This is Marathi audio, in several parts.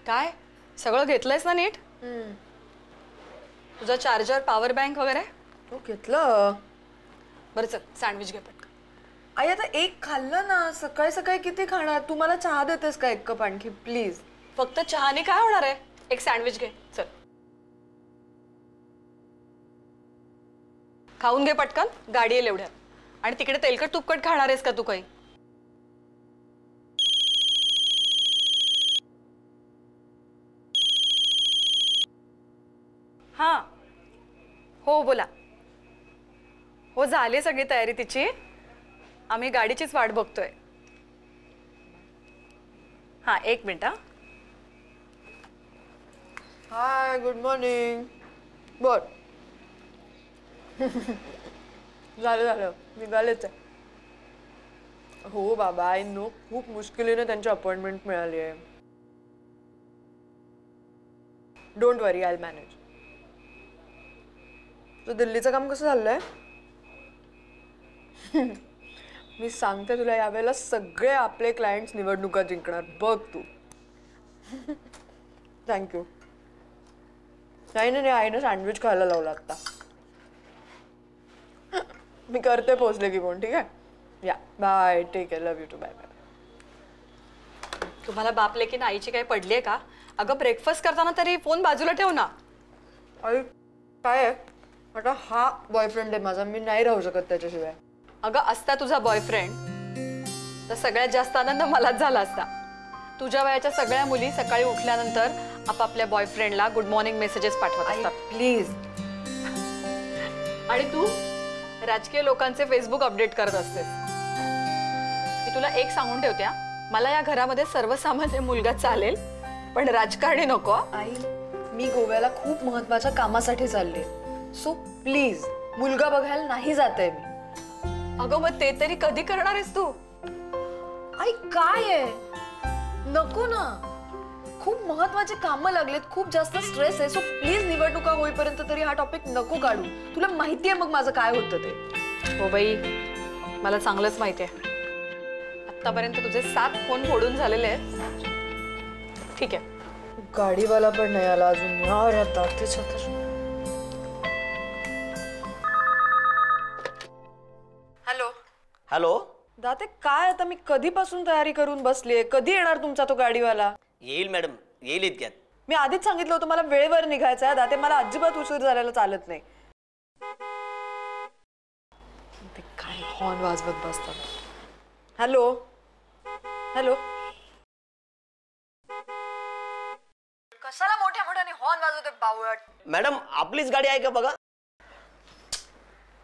काय सगळं घेतलंयस ना नीट? तुझा चार्जर, पॉवर बँक वगैरे? हो घेतलं. बरं चल सँडविच घे पटकन. आई आता एक खाल्लं ना, सकाळी सकाळी किती खाणार? तू मला चहा देतेस का 1 कप आणखी प्लीज? फक्त चहाने काय होणार आहे? एक सँडविच घे चल. खाऊन घे पटकन, गाडी येईल एवढ्यात. आणि तिकडे तेलकट तुपकट खाणार आहेस का तू काही? हा हो बोला. हो झाली सगळी तयारी तिची. आम्ही गाडीचीच वाट बघतोय. हा 1 मिनिट. Hi good morning. बर झालं निघालेच आहे. हो बाबा आय नो खूप मुश्किलीने त्यांची अपॉइंटमेंट मिळाली आहे. Don't worry I manage. तुझं दिल्लीचं काम कसं चाललंय? मी सांगते तुला यावेळेला सगळे आपले क्लायंट्स निवडणुका जिंकणार बघ तू. थँक्यू. नाही आईने सँडविच खायला लावला आता. मी करते पोचले की फोन. ठीक आहे या bye. Take care. Love you too. Bye bye. तुम्हाला बाप लेकीन आईची काही पडली आहे का? अगं ब्रेकफास्ट करताना तरी फोन बाजूला ठेव ना. आई काय आहे? आता हा बॉयफ्रेंड आहे माझा. मी नाही राहू शकत त्याच्याशिवाय. अगं असता तुझा बॉयफ्रेंड तर सगळ्यात जास्त आनंद मलाच झाला असता. तुझ्या वयाच्या सगळ्या मुली सकाळी उठल्यानंतर आपापल्या बॉयफ्रेंडला गुड मॉर्निंग मेसेजेस पाठवत असतात. प्लीज. आणि तू राजकीय लोकांचे फेसबुक अपडेट करत असतेस. मी तुला एक सांगून ठेवते, मला या घरामध्ये सर्वसामान्य मुलगा चालेल पण राजकारणी नको. आई मी गोव्याला खूप महत्त्वाच्या कामासाठी चालले. सो प्लीज मुलगा बघायला नाही जाते मी. अगं मग ते तरी कधी करणार आहेस तू? आई काय आहे? नको ना. खूप महत्त्वाचे कामं लागलेत. खूप जास्त स्ट्रेस आहे. सो प्लीज निवडणुका होईपर्यंत तरी हा टॉपिक नको काढू. तुला माहिती आहे मग माझं काय होतं ते. हो बाई मला चांगलंच माहिती आहे. आतापर्यंत तुझे 7 फोन फोडून झालेले आहेत. ठीक आहे. गाडीवाला पण नाही आला अजून. यार आता तेच आता. हॅलो हॅलो दाते काय आता मी कधीपासून तयारी करून बसलीये. कधी येणार तुमचा तो गाडीवाला? येईल मॅडम येईल इतक्यात. मी आधीच सांगितलं होतं मला वेळेवर निघायचं आहे दाते. मला अजिबात उशीर झालेला चालत नाही. ते काय हॉर्न वाजवत बसतात. हॅलो हॅलो कशाला मोठ्या मोठ्याने हॉर्न वाजवते बावळट. मॅडम आपलीच गाडी आहे का बघा.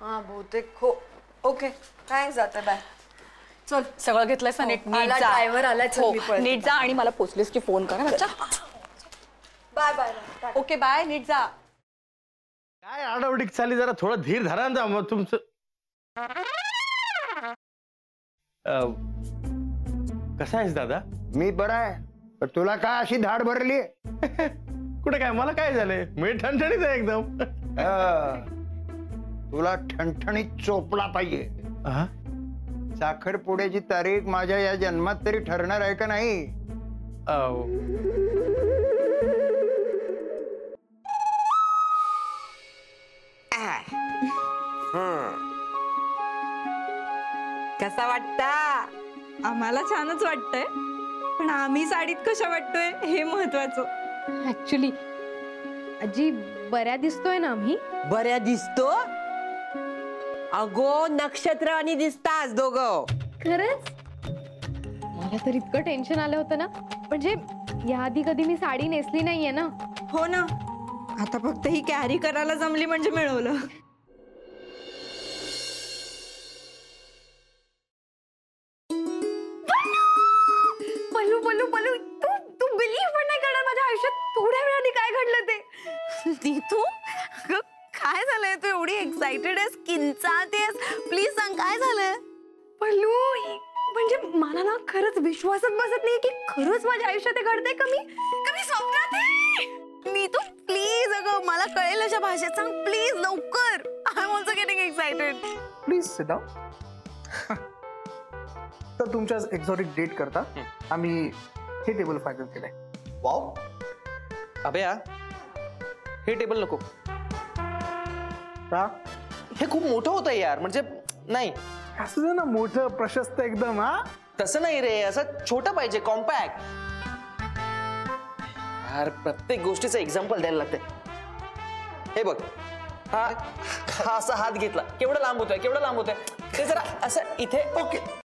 हा बहुतेक हो. ओके थँक्स जाते. बाय. चल सगळं घेतलंयस ना नीट? नीट जा. ड्रायव्हर आलाय. नीट जा आणि मला पोचलीस की फोन कर. अच्छा बाय बाय. Okay bye. नीट जा. काय आडावडीक चालली जरा थोडं धीर धरा ना मग तुमचं. कसा आहेस दादा? मी बरा आहे. पण तुला काय अशी धाड भरली? कुठे काय मला काय झालंय? मी ठणठणीत आहे एकदम. तुला ठणठणीत चोपला पाहिजे. साखरपुड्याची तारीख माझ्या या जन्मात तरी ठरणार आहे का नाही? कसा वाटता? आम्हाला छानच वाटतंय पण आम्ही साडीत कशा वाटतोय हे महत्वाचं. ऍक्च्युली आजी बऱ्या दिसतोय ना आम्ही? बऱ्या दिसतो? अगो नक्षत्र आणि दिसतास दोघं. खरंच? मला तर इतकं टेन्शन आलं होतं ना. म्हणजे याआधी कधी मी साडी नेसली नाहीये ना. हो ना. आता फक्त ही कॅरी करायला जमली म्हणजे मिळवलं. पल्लू पल्लू पल्लू तू बिलीव्ह पण नाही करणार माझ्या आयुष्यात थोड्या वेळाने काय घडलं ते. तू काय झालंय? तू एवढी एक्साइटेड आहेस, किंचाळतेस. प्लीज सांग काय झालंय? पल्लू म्हणजे मला ना खरंच विश्वासच बसत नाही की खरंच माझ्या आयुष्यात हे घडतंय. कमी स्वप्नात आहे. मी तू प्लीज अगं मला कळेल अशा भाषेत सांग प्लीज लवकर. I am also getting excited. Please sit down. तर तुमच्या एक्झॉटिक डेट करता आम्ही हे टेबल फायनल केलंय. वाव अभया हे टेबल नको. का हे खूप मोठं होतं यार, म्हणजे नाही असं दे ना मोठं प्रशस्त एकदम. हा तसं नाही रे, असं छोटं पाहिजे, कॉम्पॅक्ट. यार प्रत्येक गोष्टीचं एक्झाम्पल द्यायला लागते. हे बघ, हा असा हात घेतला, केवढं लांब होतोय, केवढं लांब होतोय, ते जरा असं इथे. ओके